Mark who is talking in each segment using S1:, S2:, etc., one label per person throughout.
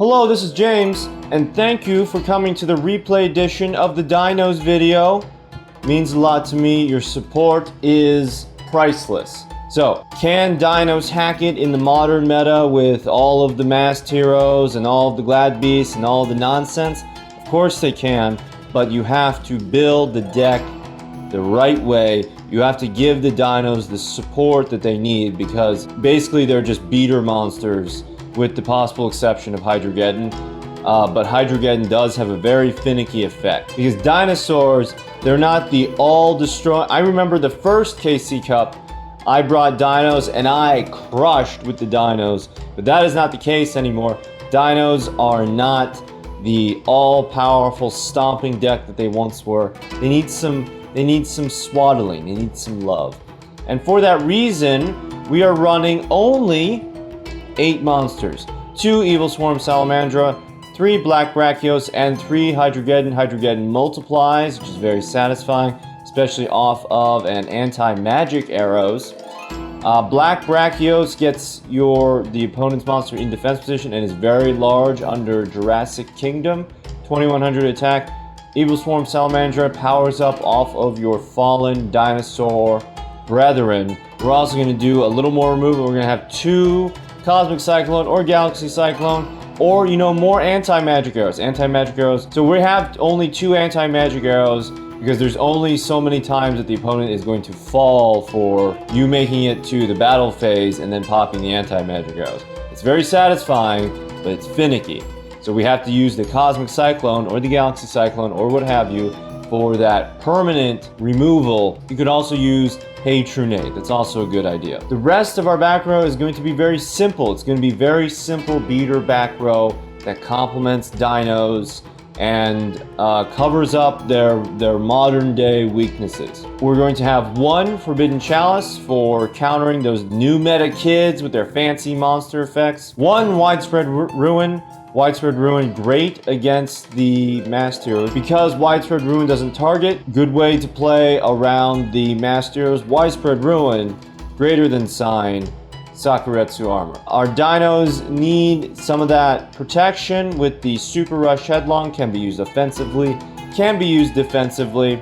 S1: Hello, this is James, and thank you for coming to the replay edition of the Dinos video. It means a lot to me. Your support is priceless. So, can Dinos hack it in the modern meta with all of the masked heroes and all of the glad beasts and all of the nonsense? Of course they can, but you have to build the deck the right way. You have to give the Dinos the support that they need, because basically they're just beater monsters with the possible exception of Hydrogeddon. But Hydrogeddon does have a very finicky effect, because dinosaurs, they're not the all-destroying. I remember the first KC Cup, I brought dinos and I crushed with the dinos, but that is not the case anymore. Dinos are not the all-powerful stomping deck that they once were. They need some swaddling, they need some love. And for that reason, we are running only 8 monsters. 2 Evilswarm Salamandra, 3 Brack Brach, and 3 Hydrogeddon. Hydrogeddon multiplies, which is very satisfying, especially off of an anti-magic arrows. Brack Brach gets the opponent's monster in defense position and is very large under Jurassic Kingdom. 2100 attack. Evilswarm Salamandra powers up off of your fallen dinosaur brethren. We're also going to do a little more removal. We're going to have 2 Cosmic Cyclone or Galaxy Cyclone, or more anti-magic arrows. Anti-magic arrows. So we have only 2 anti-magic arrows because there's only so many times that the opponent is going to fall for you making it to the battle phase and then popping the anti-magic arrows. It's very satisfying, but it's finicky. So we have to use the Cosmic Cyclone or the Galaxy Cyclone or what have you for that permanent removal. You could also use Patronate. That's also a good idea. The rest of our back row is going to be very simple. It's going to be very simple beater back row that complements dinos and covers up their modern day weaknesses. We're going to have 1 Forbidden Chalice for countering those new meta kids with their fancy monster effects. 1 Widespread Ruin. Widespread Ruin, great against the masked heroes. Because Widespread Ruin doesn't target, good way to play around the masked heroes. Widespread Ruin, greater than sign, Sakuretsu armor. Our dinos need some of that protection with the Super Rush Headlong. Can be used offensively, can be used defensively.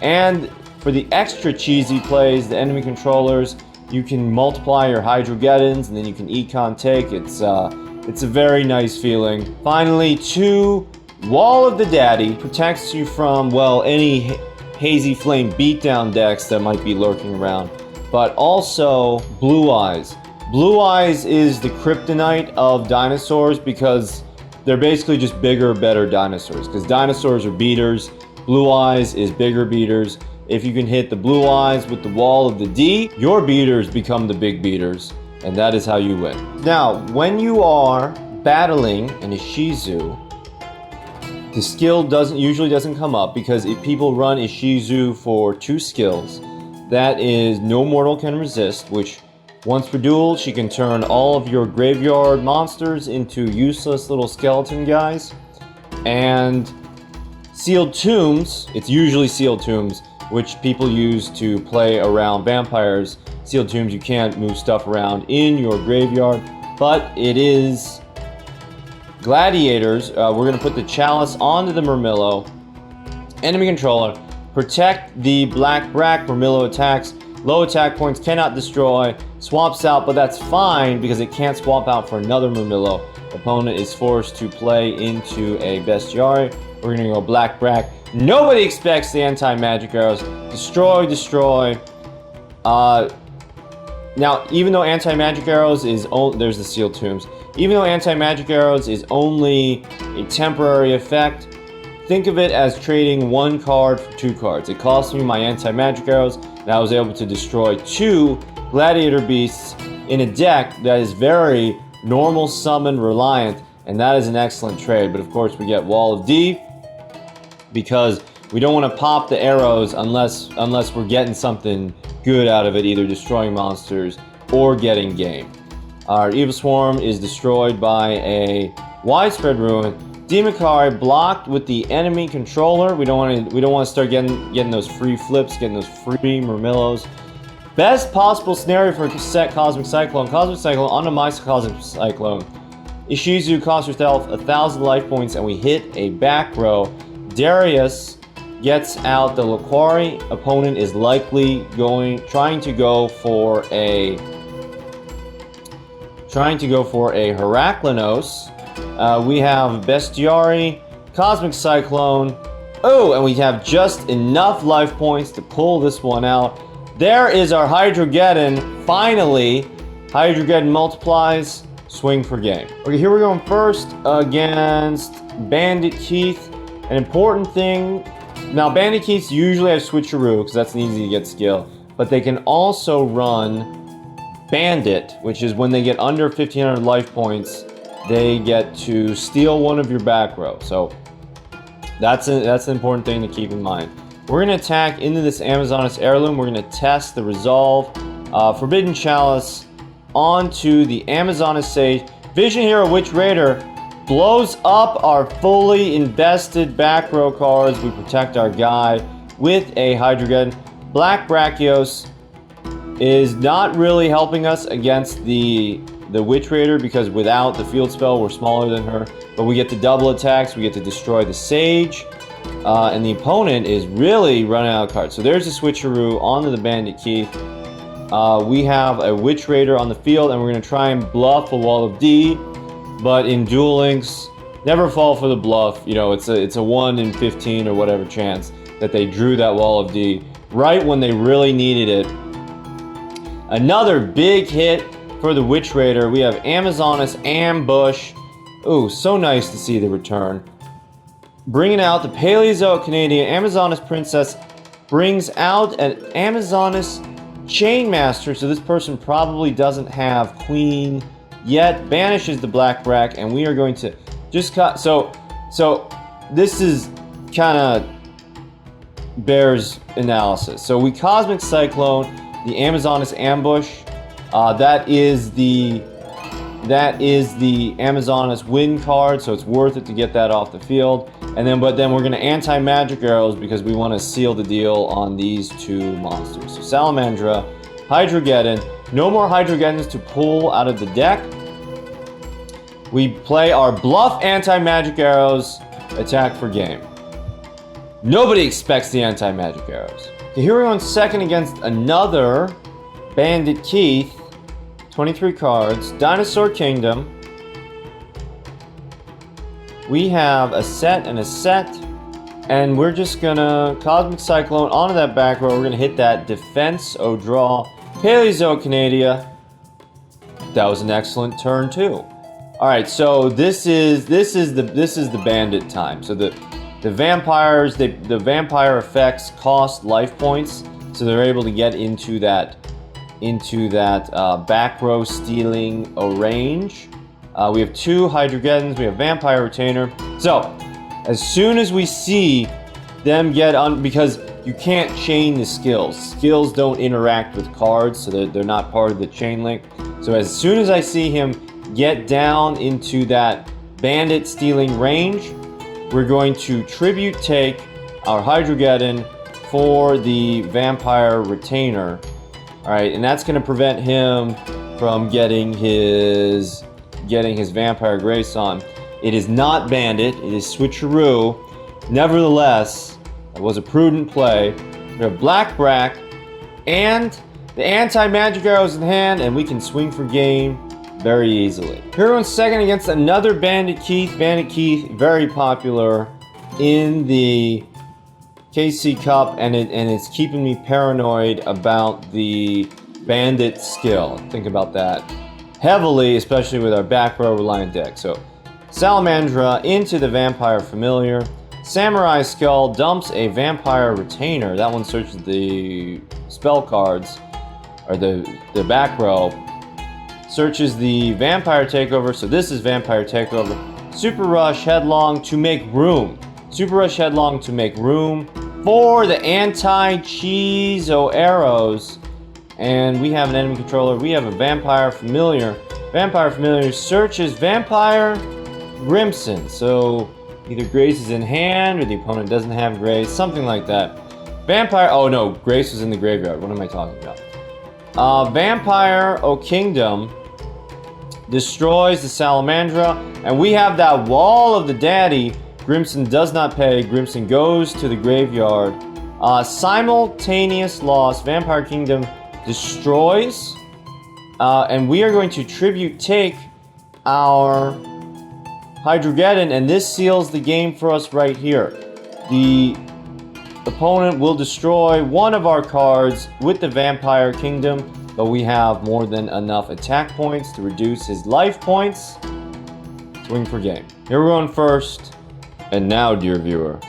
S1: And for the extra cheesy plays, the enemy controllers, you can multiply your Hydrogeddons and then you can Econ take. It's a very nice feeling. Finally, 2 Wall of the Daddy protects you from, well, any Hazy Flame beatdown decks that might be lurking around. But also Blue Eyes. Blue Eyes is the kryptonite of dinosaurs because they're basically just bigger, better dinosaurs. Because dinosaurs are beaters. Blue Eyes is bigger beaters. If you can hit the Blue Eyes with the Wall of the D, your beaters become the big beaters. And that is how you win. Now, when you are battling an Ishizu, the skill usually doesn't come up, because if people run Ishizu for 2 skills, that is No Mortal Can Resist, which once per duel, she can turn all of your graveyard monsters into useless little skeleton guys. And Sealed Tombs, it's usually Sealed Tombs, which people use to play around vampires. Sealed Tombs, you can't move stuff around in your graveyard, but it is Gladiators. We're going to put the Chalice onto the Murmillo. Enemy controller, protect the Brack Brach. Murmillo attacks. Low attack points, cannot destroy. Swaps out, but that's fine because it can't swap out for another Murmillo. Opponent is forced to play into a Bestiary. We're going to go Brack Brach. Nobody expects the anti-magic arrows. Destroy, destroy. Now, even though anti-magic arrows is there's the Sealed Tombs. Even though anti-magic arrows is only a temporary effect, think of it as trading 1 card for 2 cards. It cost me my anti-magic arrows, and I was able to destroy 2 gladiator beasts in a deck that is very normal summon reliant, and that is an excellent trade. But of course, we get Wall of D because we don't want to pop the arrows unless we're getting something good out of it, either destroying monsters or getting game. Our Evilswarm is destroyed by a Widespread Ruin. Demakari blocked with the enemy controller. We don't want to start getting those free flips, getting those free Murmillos. Best possible scenario for set Cosmic Cyclone. Cosmic Cyclone onto my Cosmic Cyclone Ishizu costs yourself 1,000 life points, and we hit a back row. Darius gets out the Laquari. Opponent is likely trying to go for a Heraklinos. We have Bestiari, Cosmic Cyclone. Oh, and we have just enough life points to pull this one out. There is our Hydrogeddon. Finally, Hydrogeddon multiplies. Swing for game. Okay, here we're going first against Bandit Keith. An important thing. Now, Bandit Keiths usually have Switcheroo because that's an easy to get skill. But they can also run Bandit, which is when they get under 1,500 life points, they get to steal one of your back row. So that's an important thing to keep in mind. We're going to attack into this Amazoness Heirloom. We're going to test the Resolve. Forbidden Chalice onto the Amazoness Sage. Vision Hero Witch Raider blows up our fully invested back row cards. We protect our guy with a Hydrogeddon. Black Brachios is not really helping us against the Witch Raider because without the field spell, we're smaller than her. But we get the double attacks. We get to destroy the Sage. And the opponent is really running out of cards. So there's a Switcheroo onto the Bandit Keith. We have a Witch Raider on the field, and we're going to try and bluff a Wall of D. But in Duel Links, never fall for the bluff. You know, it's a 1 in 15 or whatever chance that they drew that Wall of D right when they really needed it. Another big hit for the Witch Raider. We have Amazoness Ambush. Ooh, so nice to see the return. Bringing out the Paleozoic Canadian Amazoness Princess. Brings out an Amazoness Chainmaster, so this person probably doesn't have Queen yet. Banishes the Black Brach, and we are going to just cut. So this is kind of bears analysis. So we Cosmic Cyclone the Amazoness Ambush. That is the Amazoness Win card, so it's worth it to get that off the field. And then, but then we're going to anti-magic arrows because we want to seal the deal on these two monsters. So Salamandra, Hydrogeddon. No more Hydrogeddons to pull out of the deck. We play our bluff anti-magic arrows, attack for game. Nobody expects the anti-magic arrows. Okay, here we're on second against another Bandit Keith. 23 cards. Dinosaur Kingdom. We have a set and a set. And we're just gonna Cosmic Cyclone onto that back row. We're gonna hit that Defense draw. Paleozoic Canadia. That was an excellent turn too. Alright, so this is the bandit time. So the vampires, the vampire effects cost life points, so they're able to get into that back row stealing range. We have two Hydrogeddons, we have Vampire Retainer. So, as soon as we see them get on, because you can't chain the skills. Skills don't interact with cards, so they're not part of the chain link. So as soon as I see him get down into that bandit stealing range, we're going to tribute take our Hydrogeddon for the Vampire Retainer. Alright, and that's going to prevent him from getting his Vampire Grace on. It is not Bandit, it is Switcheroo. Nevertheless, it was a prudent play. We have Brack Brach and the anti-magic arrows in hand, and we can swing for game very easily. Here on second against another Bandit Keith. Bandit Keith, very popular in the KC Cup, and it's keeping me paranoid about the Bandit skill. Think about that heavily, especially with our back row reliant deck. So Salamandra into the Vampire Familiar. Samurai Skull dumps a Vampire Retainer. That one searches the spell cards, or the back row. Searches the Vampire Takeover, so this is Vampire Takeover. Super Rush Headlong to make room. Super Rush Headlong to make room for the anti-Cheezo arrows. And we have an enemy controller. We have a Vampire Familiar. Vampire Familiar searches Vampire Grimson. So either Grace is in hand or the opponent doesn't have Grace, something like that. Vampire, oh no, Grace was in the graveyard. What am I talking about? Vampire Kingdom destroys the Salamandra, and we have that wall of the daddy. Grimson does not pay. Grimson goes to the graveyard. Simultaneous loss. Vampire Kingdom destroys. And we are going to tribute take our Hydrogeddon, and this seals the game for us right here. The opponent will destroy one of our cards with the Vampire Kingdom, but we have more than enough attack points to reduce his life points. Swing per game. Here we're going first. And now, dear viewer,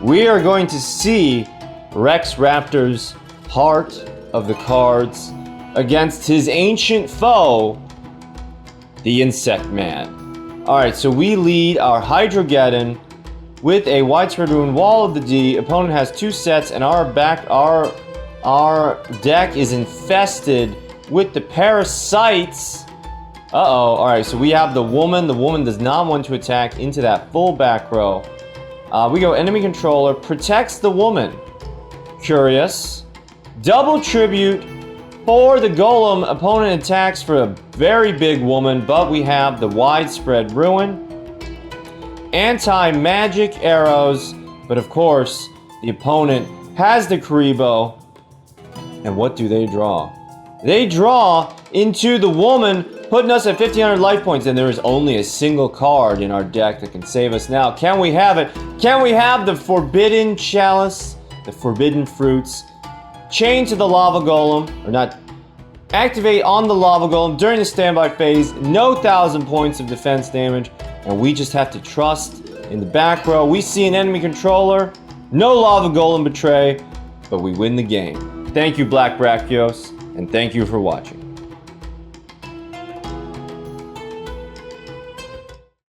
S1: we are going to see Rex Raptor's part of the cards against his ancient foe, the Insect Man. Alright, so we lead our Hydrogeddon with a widespread ruin, Wall of the D. Opponent has 2 sets, and our deck is infested with the parasites. Uh-oh. Alright, so we have the woman. The woman does not want to attack into that full back row. We go enemy controller, protects the woman. Curious. Double tribute for the golem. Opponent attacks for a very big woman, but we have the widespread ruin. Anti-magic arrows, but of course, the opponent has the Karibo. And what do they draw? They draw into the woman, putting us at 1,500 life points, and there is only a single card in our deck that can save us now. Can we have it? Can we have the Forbidden Chalice, the Forbidden Fruits, chain to the Lava Golem, or not, activate on the Lava Golem during the standby phase, no 1,000 points of defense damage, and we just have to trust in the back row. We see an enemy controller, no Lava Golem betray, but we win the game. Thank you, Brack Brach, and thank you for watching.